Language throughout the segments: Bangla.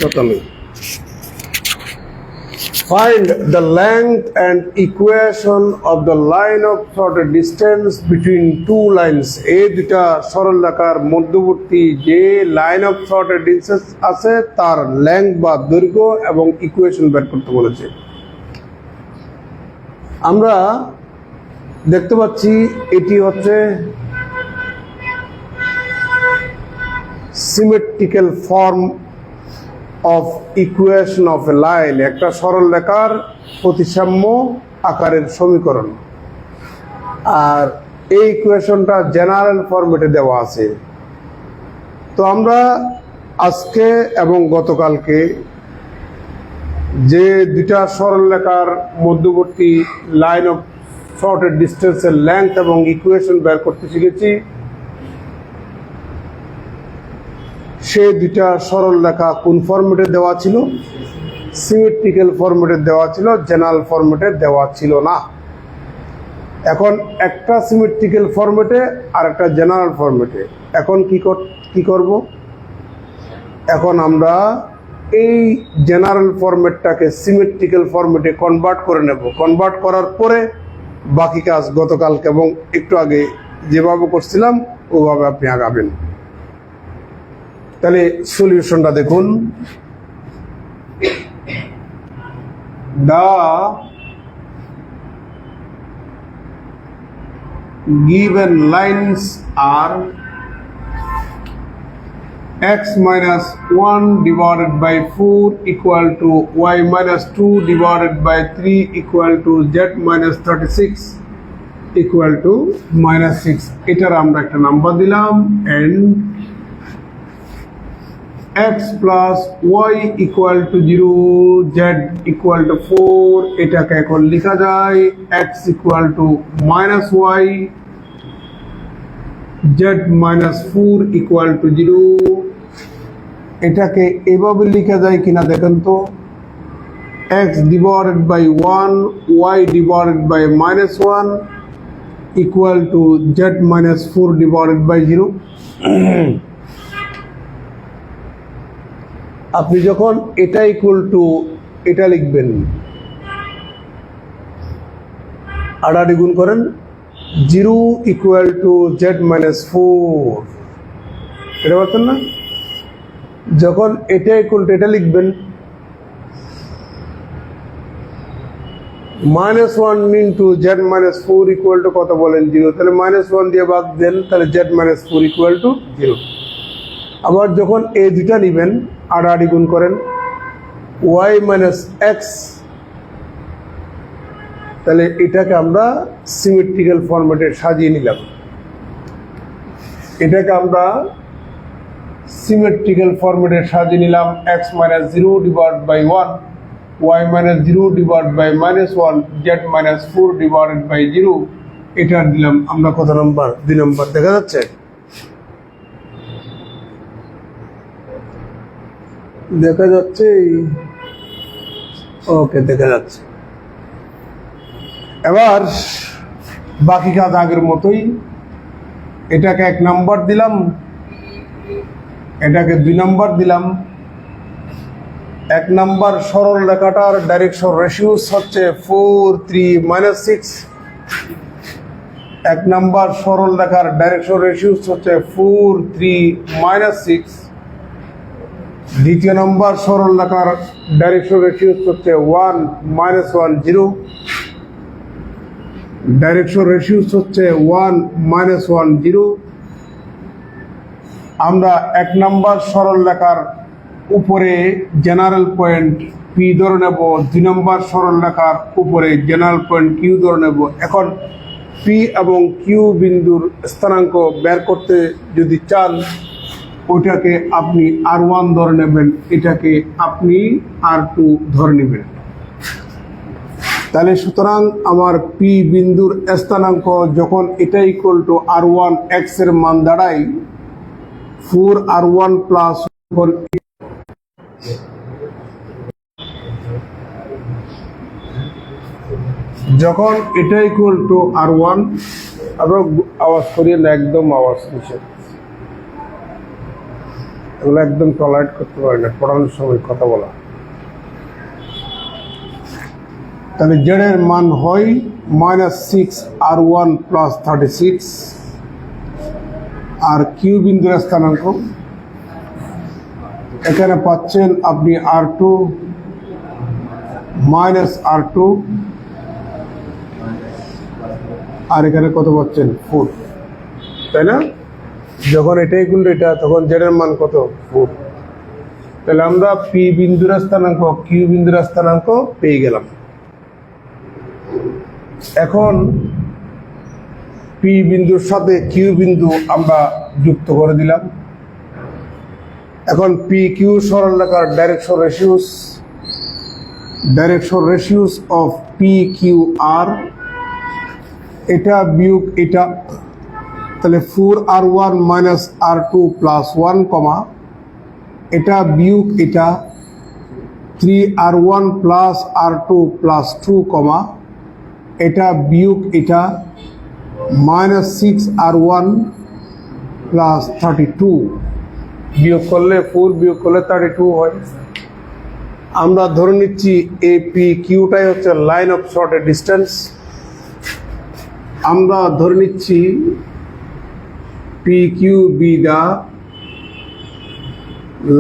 totally. Find the length and equation of the line of sorted distance between two lines. এই দুটা সরল রেখার মধ্যবর্তী যে লাইন অফ sorted distance আছে তার লেংথ বা দৈর্ঘ্য এবং ইকুয়েশন বের করতে বলেছে। আমরা দেখতে পাচ্ছি এটি হচ্ছে symmetrical form of equation of A line, একটা সরল রেখার প্রতিসাম্য আকারের সমীকরণ। আর এই ইকুয়েশনটা জেনারেল ফরম্যাটে দেওয়া আছে। তো আমরা আজকে এবং গতকালকে যে দুটা সরল রেখার মধ্যবর্তী লাইন অফ শর্টেড ডিস্টেন্সের লেংথ এবং ইকুয়েশন বের করতে শিখেছি, সে দুটা সরল রেখা কোন ফরম্যাটে দেওয়া ছিল? সিমেট্রিক্যাল ফরম্যাটে দেওয়া ছিল, জেনারেল ফরম্যাটে দেওয়া ছিল না। এখন একটা সিমেট্রিক্যাল ফরম্যাটে আর একটা জেনারেল ফরম্যাটে। এখন কি করব? এখন আমরা এই জেনারেল ফরম্যাটটাকে সিমেট্রিক্যাল ফরম্যাটে কনভার্ট করে নেব। কনভার্ট করার পরে বাকি কাজ গতকালকে এবং একটু আগে যেভাবে করছিলাম ওভাবে আপনি আগাবেন। তাহলে সলিউশনটা দেখুন। The given lines are x minus 1 divided by 4 equal to y minus 2 divided by 3 equal to z minus 36 equal to minus 6. এটার আমরা একটা নাম্বার দিলাম and x plus y equal to 0, z equal to 4, এটাকে এখন লেখা যায় x equal to minus y, z minus 4 equal to 0। এটাকে এভাবে লেখা যায় কিনা দেখেন তো। x divided by 1, y divided by minus 1 equal to z minus 4 divided by 0। আপনি যখন এটা ইকুয়াল টু এটা লিখবেন, আড়াআড়ি গুণ করেন, 0 ইকুয়াল টু জেড মাইনাস 4, এটা বলতেন না? যখন এটা ইকুয়াল টু এটা লিখবেন, minus 1 into Z minus 4 equal to কত বলেন? 0। তাহলে মাইনাস 1 দিয়ে ভাগ দেন, তাহলে জেড মাইনাস 4 ইকুয়াল টু 0। আবার যখন এই দুটা নেবেন, আড়াআড়ি গুণ করেন, y মাইনাস এক্স, তাহলে এটাকে আমরা সিমেট্রিক্যাল ফরম্যাটে সাজিয়ে নিলাম। এটাকে আমরা সিমেট্রিক্যাল ফরম্যাটে সাজিয়ে নিলাম। x minus 0 divided by 1, y minus 0 divided by minus 1, z minus 4 divided by 0। এটা দিলাম আমরা কত নম্বর? 2 নম্বর। দেখা যাচ্ছে? দেখা যাচ্ছে? ওকে, দেখা যাচ্ছে। এবার বাকি কাজ আগের মতোই। এটাকে 1 নম্বর দিলাম, এটাকে 2 নম্বর দিলাম। 1 নম্বর সরল রেখাটার ডাইরেকশন রেশিওস হচ্ছে 4, 3, -6। 1 নম্বর সরল রেখার ডাইরেকশন রেশিওস হচ্ছে 4, 3, -6। দ্বিতীয় নম্বর সরল রেখার ডাইরেকশন রেশিওস হচ্ছে 1, -1, 0। ডাইরেকশন রেশিওস হচ্ছে 1, -1, 0। আমরা 1 নম্বর সরল রেখার উপরে জেনারেল পয়েন্ট P ধরে নেব, 2 নম্বর সরল রেখার উপরে জেনারেল পয়েন্ট Q ধরে নেব। এখন P এবং Q বিন্দুর স্থানাঙ্ক বের করতে যদি চান, ওইটাকে আপনি R1 ধরে নেবেন, এটাকে আপনি R2 ধরে নেবেন। তাহলে সুতরাং আমার P বিন্দুর স্থানাঙ্ক যখন এটা ইকুয়াল টু R1 x এর মান দাঁড়ায় 4R1 প্লাস 4। যখন এটা ইকুয়াল টু R1, আমরা আওয়াজ করিয়ে না, একদম আওয়াজ নিচে। এগুলো একদম টলারেট করতে পারে না পড়ানোর সময় কথা বলা। তাহলে জেড এর মান হয় -6r1 + 36, আর কিউ বিন্দুর স্থানাঙ্ক এখানে পাচ্ছেন আপনি r2 -r2, আর এখানে কত পাচ্ছেন 4, তাই না? যখন এটাই গুণ এটা তখন জেড এর মান কত 4। তাহলে আমরা পি বিন্দুর স্থানাঙ্ক কিউ বিন্দুর স্থানাঙ্ক পেয়ে গেলাম। এখন পি বিন্দুর সাথে কিউ বিন্দু আমরা যুক্ত করে দিলাম। এখন পি কিউ সরলরেখার direction ratios of P Q আর, এটা বিয়োগ এটা, তাহলে 4r1 - r2 + 1, এটা বিয়োগ এটা 3r1 + r2 + 2, এটা বিয়োগ এটা -6r1 + 32, বিয়োগ করলে 4 বিয়োগ করলে 32 হয়। আমরা ধরে নিচ্ছি এপি কিউটাই হচ্ছে লাইন অফ শর্টের ডিস্টেন্স। আমরা ধরে নিচ্ছি P Q be the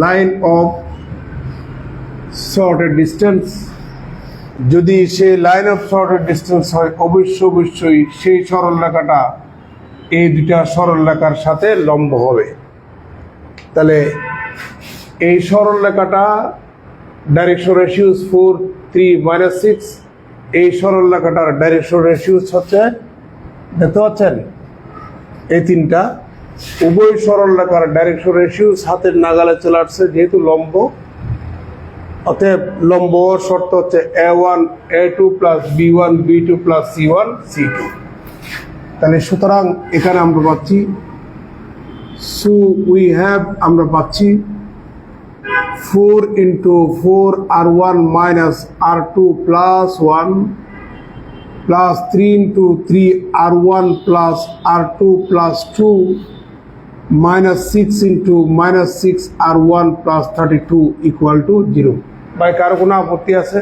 line of শর্টের ডিস্টেন্স। যদি সেই লাইন অফ শর্টের ডিস্টেন্স হয় অবশ্যই সেই সরলরেখাটা এই দুটা সরলরেখার সাথে লম্ব হবে। তাহলে এই সরলরেখাটা ডাইরেকশন রেশিওস 4, 3, -6, এই সরলরেখাটার ডাইরেকশন রেশিওস হচ্ছে, দেখতে পাচ্ছেন এই তিনটা, উভয় সরলরেখার ডাইরেকশন রেশিওস হাতের নাগালে চলে আসছে যেহেতু লম্ব। অতএব লম্ব শর্ত হচ্ছে a1 a2 + b1 b2 + c1 c2। তাহলে সুতরাং এখানে আমরা পাচ্ছি আমরা পাচ্ছি 4 × 4r1 - r2 + 1 + 3 × 3r1 + r2 + 2 -6 × -6r1 + 32 = 0। ভাই কারো কোনো আপত্তি আছে?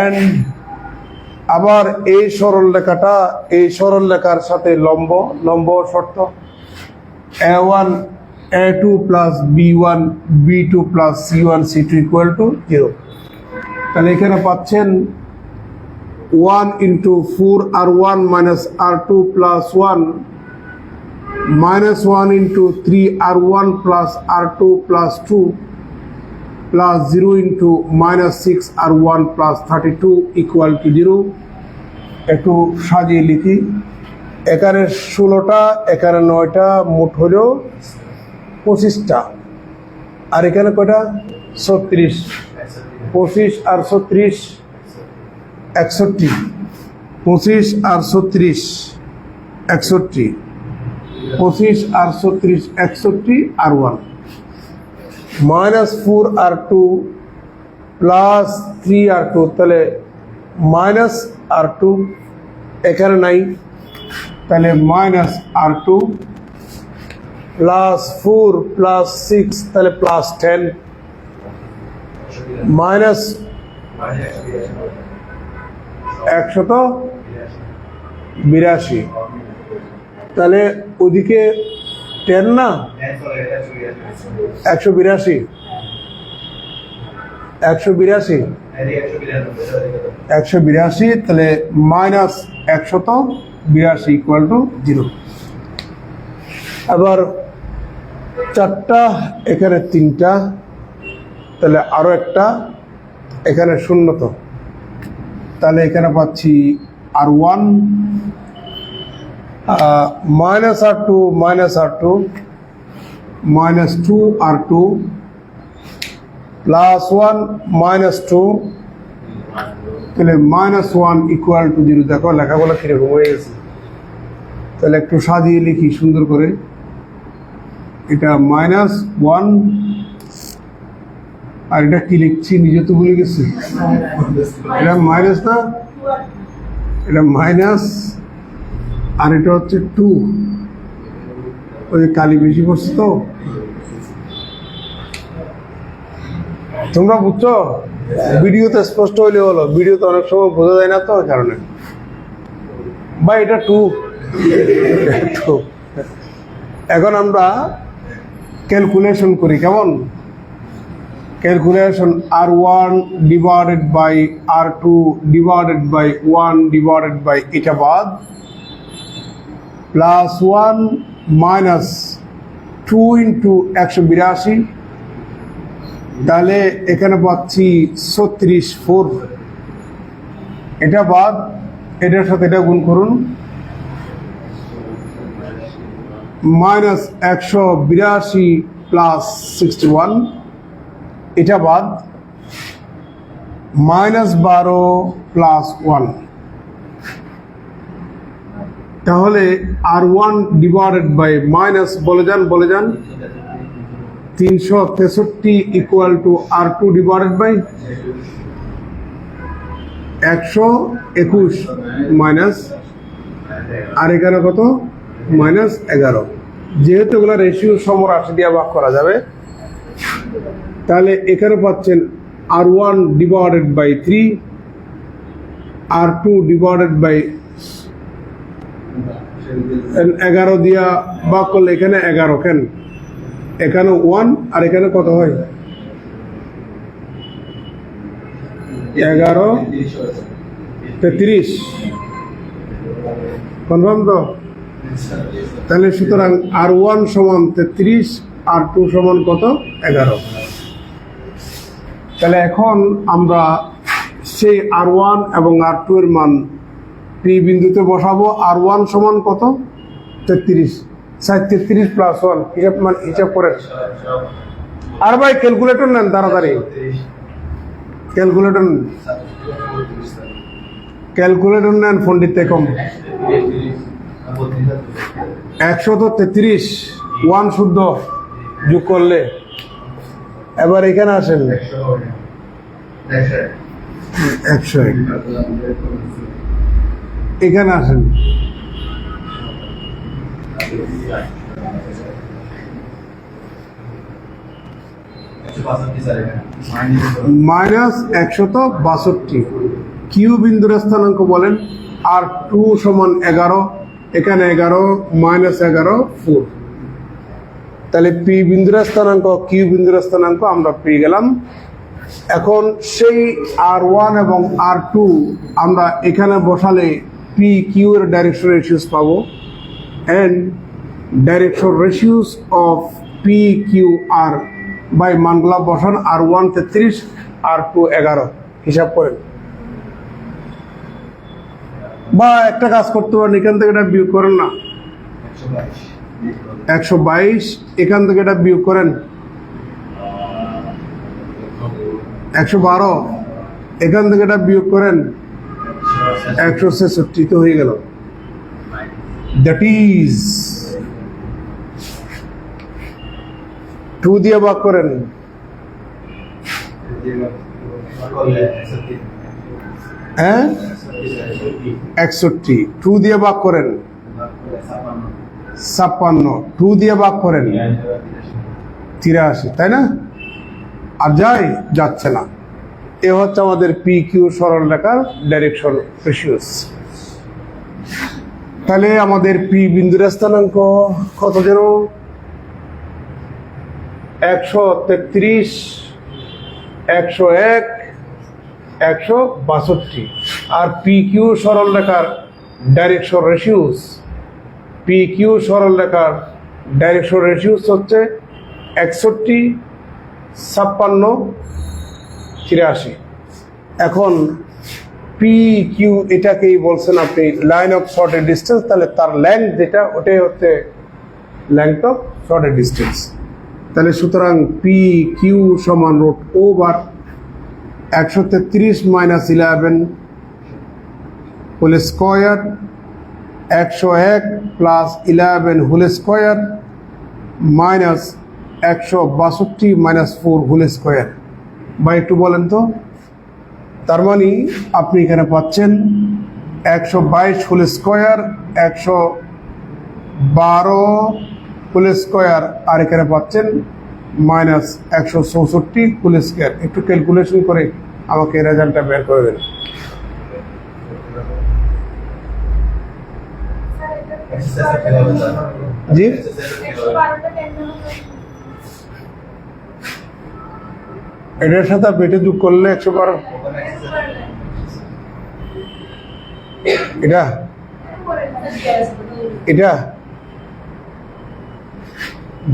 এন্ড আবার এই সরলরেখাটা এই সরলরেখার সাথে লম্ব শর্ত a1 a2 + b1 b2 + c1 c2 = 0। তাহলে এখানে পাচ্ছেন 1 × 4r1 - r2 + 1 -1 × 3r1 + r2 + 2 + 0 × -6r1 + 32 = 0। একটু সাজিয়ে লিখি, এখানে 16টা, এখানে 9টা, মোট হলো 25টা, আর এখানে কয়টা 36, 25 আর 36 61, 25 আর 36 61, 25 আর 36 61 আর 1 -4r2 + 3r2, তাহলে -r2 এখানে নাই, তাহলে -r2 +4 + 6, তাহলে +10 -182, তাহলে ওদিকে 10 না 182 তাহলে -182 = 0। আবার 4টা, এখানে 3টা, তাহলে আরো একটা, এখানে 0 তো, তাহলে এখানে পাচ্ছি r1 -r2 -2r2 +1 -2, তাহলে -1 = 0। দেখো লেখাগুলো কিরকম হয়ে গেছে। তাহলে একটু সাজিয়ে লিখি সুন্দর করে, এটা -1, আর এটা কি লিখছি নিজে তো ভুলে গেছি, এটা মাইনাস না, এটা মাইনাস, আর এটা হচ্ছে 2, ওই যে কালি বেশি করছে তো তোমরা বুঝছো? ভিডিওতে স্পষ্ট হইলে হলো, ভিডিওতে অনেক সময় বোঝা যায় না, তো ওই কারণে। বা এটা টু। এখন আমরা ক্যালকুলেশন করি, কেমন? Calculation R1 divided by R2 divided by 1 divided by এটা বাদ প্লাস 1 মাইনাস 2 ইন্টু 182, তাহলে এখানে পাচ্ছি 36 এটা বাদ এটার সাথে এটা গুণ করুন, মাইনাস 182 প্লাস 61 এটা বাদ মাইনাস 12 প্লাস 1, তাহলে R1 ডিভাইডেড বাই মাইনাস বলে যান 363 equal to R2 divided by 121 minus, আর এখানে কত? মাইনাস 11। যেহেতু এগুলো রেশিও সমরাশি দিয়ে ভাগ করা যাবে, তাহলে এখানে পাচ্ছেন R1 divided by 3, R2 divided by 11 দিয়া ভাগ করলে এখানে 11 কেন? এখানে 1 আর এখানে কত হয়? 11 33। কনফার্ম তো? তাহলে সুতরাং R1 সমান 33, R2 সমান কত? 11। তাহলে এখন আমরা সেই R1 এবং R2 এর মান পি বিন্দুতে বসাবো। R1 সমান কত? 33। 33 প্লাস 1 হিসাব করেন। আর ভাই ক্যালকুলেটর নেন, তাড়াতাড়ি ক্যালকুলেটর নেন, পণ্ডিত কম। 133 1 শুদ্ধ যোগ করলে, এবার এখানে আসেন 101, এখানে আসেন মাইনাস 162। কিউ বিন্দুর স্থানাঙ্ক বলেন। R2 সমান 11, এখানে 11 মাইনাস 11 4। তাহলে পি বিন্দুর স্থানাঙ্ক কিউ বিন্দুর স্থানাঙ্ক আমরা পেয়ে গেলাম। এখন সেই R1 এবং R2 আমরা এখানে বসালে পি কিউ এর ডাইরেকশন রেশিওস পাবো, and direction ratios of P Q আর বাই মানগুলা বসান। R1 33, R2 11 হিসাব করেন। বা একটা কাজ করতে পারেন, এখান থেকে এটা বিয়োগ করেন না, 122, এখান থেকে এটা বিয়োগ করেন 112, এখান থেকে এটা বিয়োগ করেন 166, তো হয়ে গেল। দ্যাট ইজ 2 দিয়ে ভাগ করেন, হ্যাঁ 61, 2 দিয়ে ভাগ করেন 56, 2 দিয়ে ভাগ করেন 83, তাই না? আর যাচ্ছে না। এ হচ্ছে আমাদের পি কিউ সরল রেখার ডাইরেকশন রেশিওস। তাহলে আমাদের পি বিন্দুর স্থানাঙ্ক কত যেন? 133, 101, 162। আর পি কিউ সরল রেখার ডাইরেকশন রেশিওস, পি কিউ সরল রেখার ডাইরেকশন রেশিওস হচ্ছে 61, 56, 83। এখন পি কিউ এটাকেই বলছেন আপনি লাইন অফ শর্টের ডিস্টেন্স, তাহলে তার লেন্থ যেটা ওটাই হচ্ছে লেন্থ অফ শর্টের ডিস্টেন্স। তাহলে সুতরাং পি কিউ সমান root over 133 minus 11 whole square, 101 plus 11 whole square minus 162 minus 4 whole square. বা একটু বলেন তো, তার মানে আপনি এখানে পাচ্ছেন 122 হোল স্কোয়ার, 112 হোল স্কোয়ার, আর এখানে পাচ্ছেন মাইনাস 164 হোল স্কয়ার। একটু ক্যালকুলেশন করে আমাকে রেজাল্টটা বের করে দেন। জি, এটার সাথে বেটে যোগ করলে 112। এটা এটা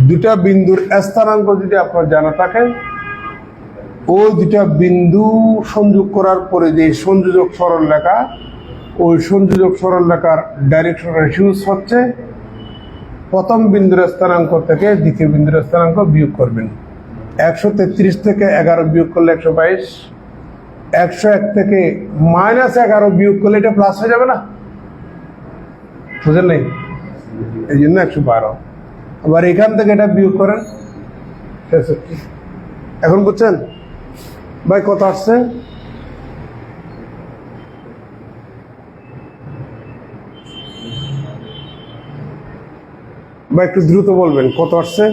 দুটা বিন্দুর স্থানাঙ্ক যদি আপনার জানা থাকে, ওই দুটা বিন্দু সংযোগ করার পরে যে সংযোজক সরলরেখা, ওই সংযোজক সরলরেখার ডাইরেকশন রেশিওস হচ্ছে প্রথম বিন্দুর স্থানাঙ্ক থেকে দ্বিতীয় বিন্দুর স্থানাঙ্ক বিয়োগ করবেন। 133 থেকে 11 বিয়োগ করলে 122, 101 থেকে -11 বিয়োগ করলে এটা প্লাস হয়ে যাবে না? বুঝেন নাই? এই জন্য 112। আবার এখান থেকে এটা বিয়োগ করেন 63। এখন বুঝছেন ভাই কত আসছে? ভাই একটু দ্রুত বলবেন কত আসছে।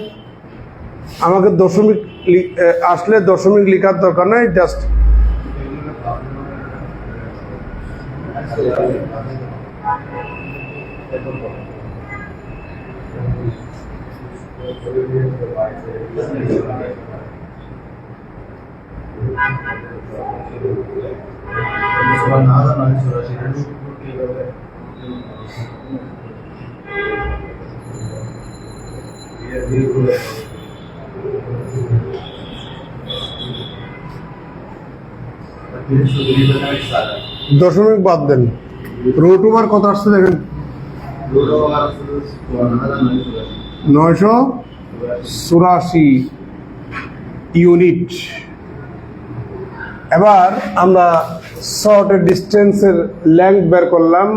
আমাকে দশমিক আসলে দশমিক লেখার দরকার নাই, জাস্ট দশমিক বাদ দেন। রুট ওভার কত আসছে দেখেন, 984 ইউনিট। এবার আমরা শর্টের ডিস্টেন্সের লেংথ বের করলাম,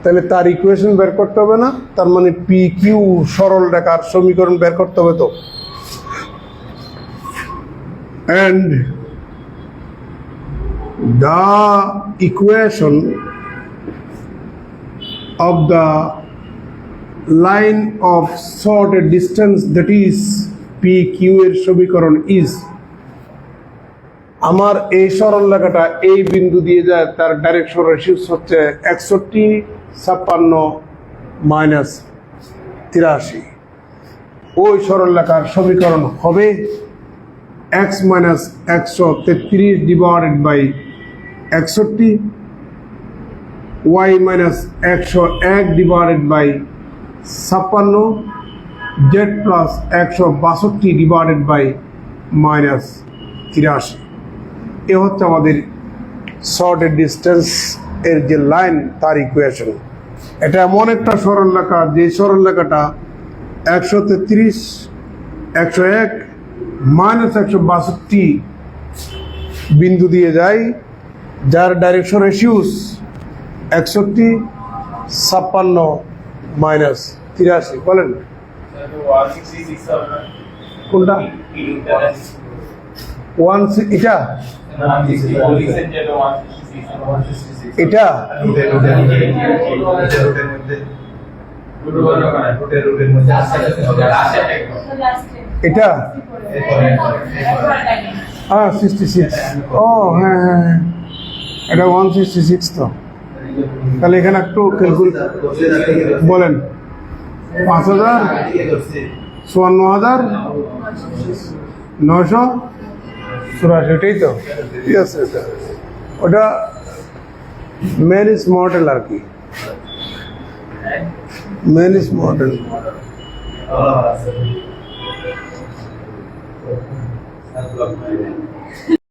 তাহলে তার ইকুয়েশন বের করতে হবে না? তার মানে পি কিউ সরল রেখার সমীকরণ বের করতে হবে তো। and the equation of the line of shorted distance, that is PQ এর সমীকরণ is, আমার এই সরল রেখাটা এই বিন্দু দিয়ে যায়, তার ডাইরেকশন রেশিওস হচ্ছে 61, 56, -83। ওই সরল রেখার সমীকরণ হবে x minus 133 divided by 61, y minus 101 divided by 56, z plus 162 divided by -83। এ হচ্ছে আমাদের শর্টের ডিস্টেন্স এর যে লাইন, তার ইকুয়েশন। এটা এমন একটা সরল রেখা, যে সরল রেখাটা 133, 101, -162 বিন্দু দিয়ে যায়, যার ডাইরেকশন রেশিওস 61, 56, -83। বলেন কোনটা? এটা এটা এটা 66। ও হ্যাঁ হ্যাঁ, এটা 166 তো। তাহলে এখানে একটু ক্যালকুলেট বলেন, 5000, 54,984, এটাই তো? ঠিক আছে, ওটা মেন ইস মডেল আর কি, মেন ইস মডেল।